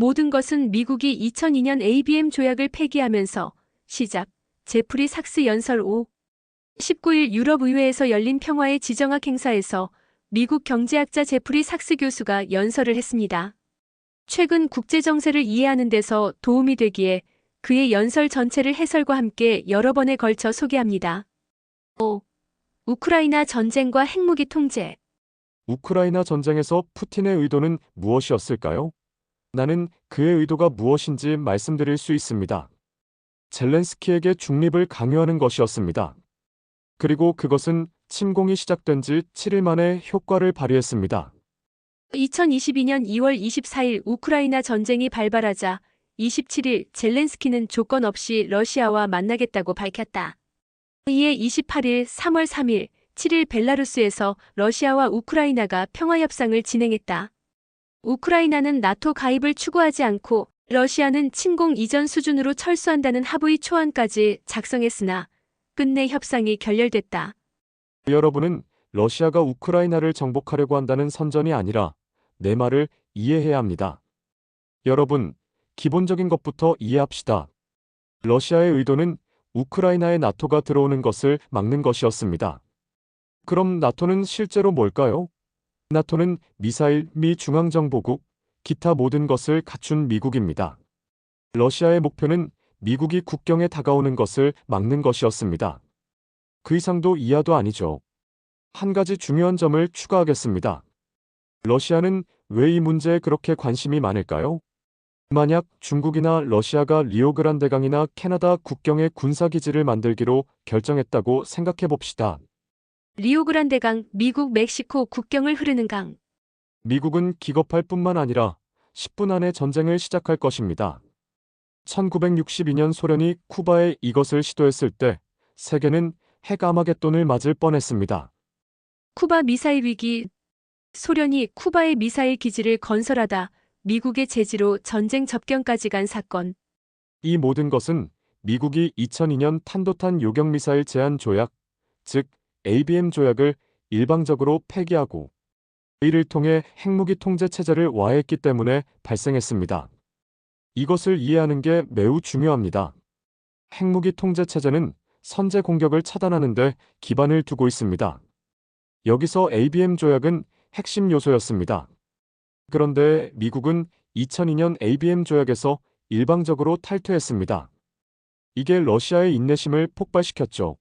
모든 것은 미국이 2002년 ABM 조약을 폐기하면서 시작. 제프리 삭스 연설 5. 19일 유럽의회에서 열린 평화의 지정학 행사에서 미국 경제학자 제프리 삭스 교수가 연설을 했습니다. 최근 국제정세를 이해하는 데서 도움이 되기에 그의 연설 전체를 해설과 함께 여러 번에 걸쳐 소개합니다. 5. 우크라이나 전쟁과 핵무기 통제. 우크라이나 전쟁에서 푸틴의 의도는 무엇이었을까요? 나는 그의 의도가 무엇인지 말씀드릴 수 있습니다. 젤렌스키에게 중립을 강요하는 것이었습니다. 그리고 그것은 침공이 시작된 지 7일 만에 효과를 발휘했습니다. 2022년 2월 24일 우크라이나 전쟁이 발발하자 27일 젤렌스키는 조건 없이 러시아와 만나겠다고 밝혔다. 이에 28일, 3월 3일, 7일 벨라루스에서 러시아와 우크라이나가 평화협상을 진행했다. 우크라이나는 나토 가입을 추구하지 않고 러시아는 침공 이전 수준으로 철수한다는 합의 초안까지 작성했으나 끝내 협상이 결렬됐다. 여러분은 러시아가 우크라이나를 정복하려고 한다는 선전이 아니라 내 말을 이해해야 합니다. 여러분, 기본적인 것부터 이해합시다. 러시아의 의도는 우크라이나에 나토가 들어오는 것을 막는 것이었습니다. 그럼 나토는 실제로 뭘까요? 나토는 미사일, 미 중앙정보국, 기타 모든 것을 갖춘 미국입니다. 러시아의 목표는 미국이 국경에 다가오는 것을 막는 것이었습니다. 그 이상도 이하도 아니죠. 한 가지 중요한 점을 추가하겠습니다. 러시아는 왜 이 문제에 그렇게 관심이 많을까요? 만약 중국이나 러시아가 리오그란데강이나 캐나다 국경에 군사기지를 만들기로 결정했다고 생각해 봅시다. 리오그란데강, 미국 멕시코 국경을 흐르는 강. 미국은 기겁할 뿐만 아니라 10분 안에 전쟁을 시작할 것입니다. 1962년 소련이 쿠바에 이것을 시도했을 때 세계는 핵 아마겟돈을 맞을 뻔했습니다. 쿠바 미사일 위기. 소련이 쿠바에 미사일 기지를 건설하다 미국의 제지로 전쟁 접견까지 간 사건. 이 모든 것은 미국이 2002년 탄도탄 요격미사일 제한 조약, 즉 ABM 조약을 일방적으로 폐기하고 이를 통해 핵무기 통제 체제를 와해했기 때문에 발생했습니다. 이것을 이해하는 게 매우 중요합니다. 핵무기 통제 체제는 선제 공격을 차단하는 데 기반을 두고 있습니다. 여기서 ABM 조약은 핵심 요소였습니다. 그런데 미국은 2002년 ABM 조약에서 일방적으로 탈퇴했습니다. 이게 러시아의 인내심을 폭발시켰죠.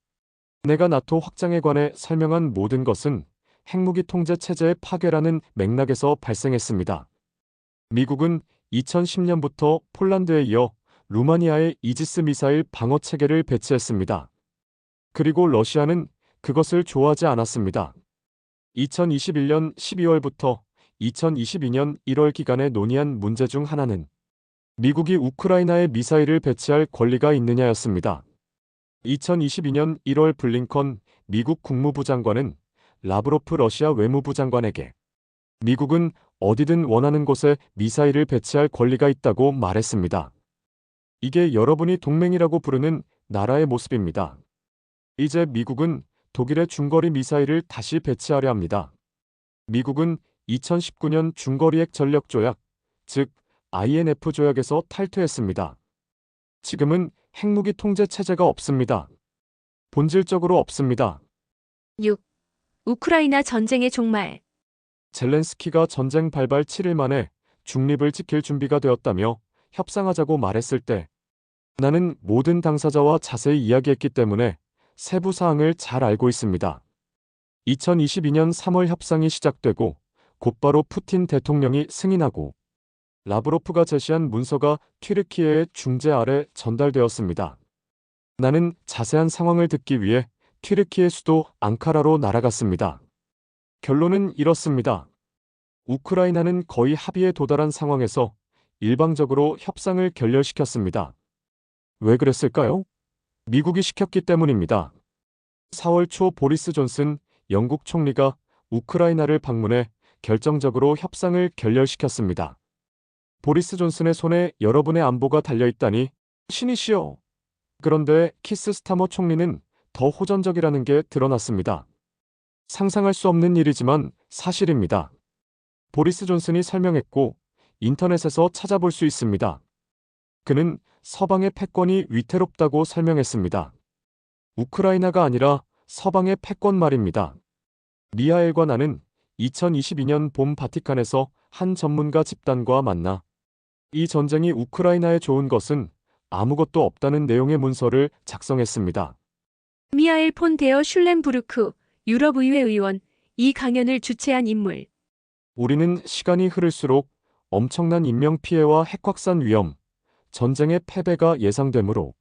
내가 나토 확장에 관해 설명한 모든 것은 핵무기 통제 체제의 파괴라는 맥락에서 발생했습니다. 미국은 2010년부터 폴란드에 이어 루마니아에 이지스 미사일 방어 체계를 배치했습니다. 그리고 러시아는 그것을 좋아하지 않았습니다. 2021년 12월부터 2022년 1월 기간에 논의한 문제 중 하나는 미국이 우크라이나에 미사일을 배치할 권리가 있느냐였습니다. 2022년 1월 블링컨 미국 국무부 장관은 라브로프 러시아 외무부 장관에게 미국은 어디든 원하는 곳에 미사일을 배치할 권리가 있다고 말했습니다. 이게 여러분이 동맹이라고 부르는 나라의 모습입니다. 이제 미국은 독일의 중거리 미사일을 다시 배치하려 합니다. 미국은 2019년 중거리 핵 전력 조약, 즉 INF 조약에서 탈퇴했습니다. 지금은 핵무기 통제 체제가 없습니다. 본질적으로 없습니다. 6. 우크라이나 전쟁의 종말. 젤렌스키가 전쟁 발발 7일 만에 중립을 지킬 준비가 되었다며 협상하자고 말했을 때 나는 모든 당사자와 자세히 이야기했기 때문에 세부 사항을 잘 알고 있습니다. 2022년 3월 협상이 시작되고 곧바로 푸틴 대통령이 승인하고 라브로프가 제시한 문서가 튀르키예의 중재 아래 전달되었습니다. 나는 자세한 상황을 듣기 위해 튀르키예 수도 앙카라로 날아갔습니다. 결론은 이렇습니다. 우크라이나는 거의 합의에 도달한 상황에서 일방적으로 협상을 결렬시켰습니다. 왜 그랬을까요? 미국이 시켰기 때문입니다. 4월 초 보리스 존슨 영국 총리가 우크라이나를 방문해 결정적으로 협상을 결렬시켰습니다. 보리스 존슨의 손에 여러분의 안보가 달려있다니 신이시여. 그런데 키스 스타머 총리는 더 호전적이라는 게 드러났습니다. 상상할 수 없는 일이지만 사실입니다. 보리스 존슨이 설명했고 인터넷에서 찾아볼 수 있습니다. 그는 서방의 패권이 위태롭다고 설명했습니다. 우크라이나가 아니라 서방의 패권 말입니다. 미하엘과 나는 2022년 봄 바티칸에서 한 전문가 집단과 만나 이 전쟁이 우크라이나에 좋은 것은 아무것도 없다는 내용의 문서를 작성했습니다. 미하엘 폰 데어 슐렘부르크 유럽의회 의원, 이 강연을 주최한 인물. 우리는 시간이 흐를수록 엄청난 인명피해와 핵확산 위험, 전쟁의 패배가 예상되므로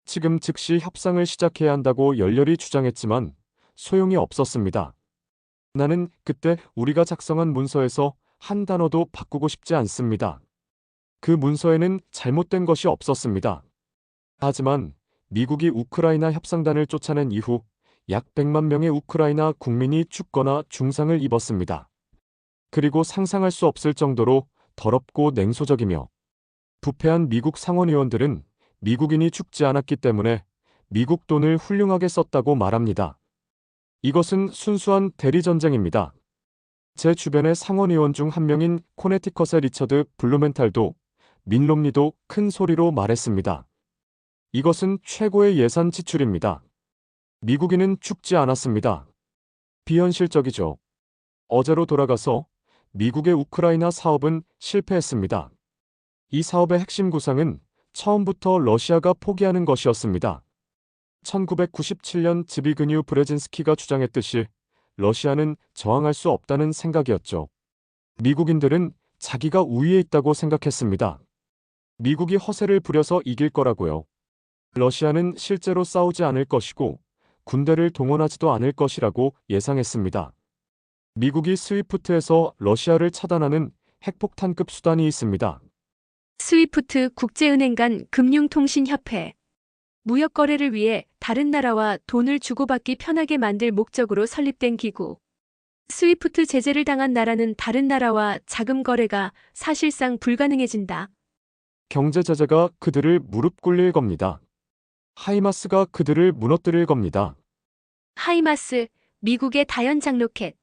지금 즉시 협상을 시작해야 한다고 열렬히 주장했지만 소용이 없었습니다. 나는 그때 우리가 작성한 문서에서 한 단어도 바꾸고 싶지 않습니다. 그 문서에는 잘못된 것이 없었습니다. 하지만 미국이 우크라이나 협상단을 쫓아낸 이후 약 100만 명의 우크라이나 국민이 죽거나 중상을 입었습니다. 그리고 상상할 수 없을 정도로 더럽고 냉소적이며 부패한 미국 상원의원들은 미국인이 죽지 않았기 때문에 미국 돈을 훌륭하게 썼다고 말합니다. 이것은 순수한 대리전쟁입니다. 제 주변의 상원의원 중 한 명인 코네티컷의 리처드 블루멘탈도 민롬니도 큰 소리로 말했습니다. 이것은 최고의 예산 지출입니다. 미국인은 죽지 않았습니다. 비현실적이죠. 어제로 돌아가서 미국의 우크라이나 사업은 실패했습니다. 이 사업의 핵심 구상은 처음부터 러시아가 포기하는 것이었습니다. 1997년 즈비그뉴 브레진스키가 주장했듯이 러시아는 저항할 수 없다는 생각이었죠. 미국인들은 자기가 우위에 있다고 생각했습니다. 미국이 허세를 부려서 이길 거라고요. 러시아는 실제로 싸우지 않을 것이고 군대를 동원하지도 않을 것이라고 예상했습니다. 미국이 스위프트에서 러시아를 차단하는 핵폭탄급 수단이 있습니다. 스위프트 국제은행 간 금융통신협회. 무역 거래를 위해 다른 나라와 돈을 주고받기 편하게 만들 목적으로 설립된 기구. 스위프트 제재를 당한 나라는 다른 나라와 자금 거래가 사실상 불가능해진다. 경제 제재가 그들을 무릎 꿇릴 겁니다. 하이마스가 그들을 무너뜨릴 겁니다. 하이마스, 미국의 다연장 로켓.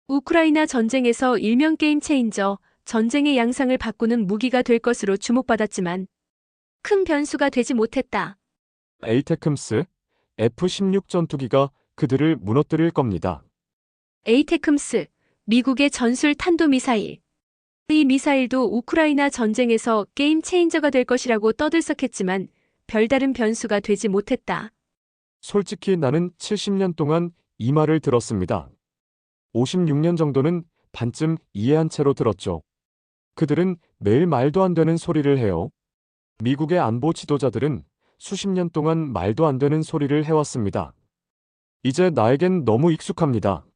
우크라이나 전쟁에서 일명 게임 체인저, 전쟁의 양상을 바꾸는 무기가 될 것으로 주목받았지만 큰 변수가 되지 못했다. 에이테크스, F-16 전투기가 그들을 무너뜨릴 겁니다. 에이테크스, 미국의 전술 탄도미사일. 이 미사일도 우크라이나 전쟁에서 게임 체인저가 될 것이라고 떠들썩했지만 별다른 변수가 되지 못했다. 솔직히 나는 70년 동안 이 말을 들었습니다. 56년 정도는 반쯤 이해한 채로 들었죠. 그들은 매일 말도 안 되는 소리를 해요. 미국의 안보 지도자들은 수십 년 동안 말도 안 되는 소리를 해왔습니다. 이제 나에겐 너무 익숙합니다.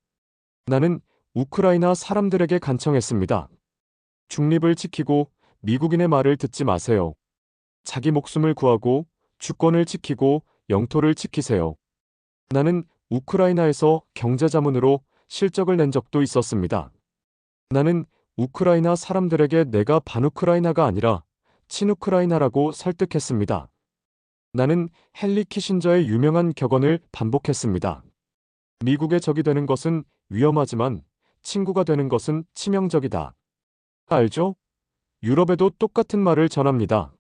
나는 우크라이나 사람들에게 간청했습니다. 중립을 지키고 미국인의 말을 듣지 마세요. 자기 목숨을 구하고 주권을 지키고 영토를 지키세요. 나는 우크라이나에서 경제자문으로 실적을 낸 적도 있었습니다. 나는 우크라이나 사람들에게 내가 반우크라이나가 아니라 친우크라이나라고 설득했습니다. 나는 헨리 키신저의 유명한 격언을 반복했습니다. 미국의 적이 되는 것은 위험하지만 친구가 되는 것은 치명적이다. 알죠? 유럽에도 똑같은 말을 전합니다.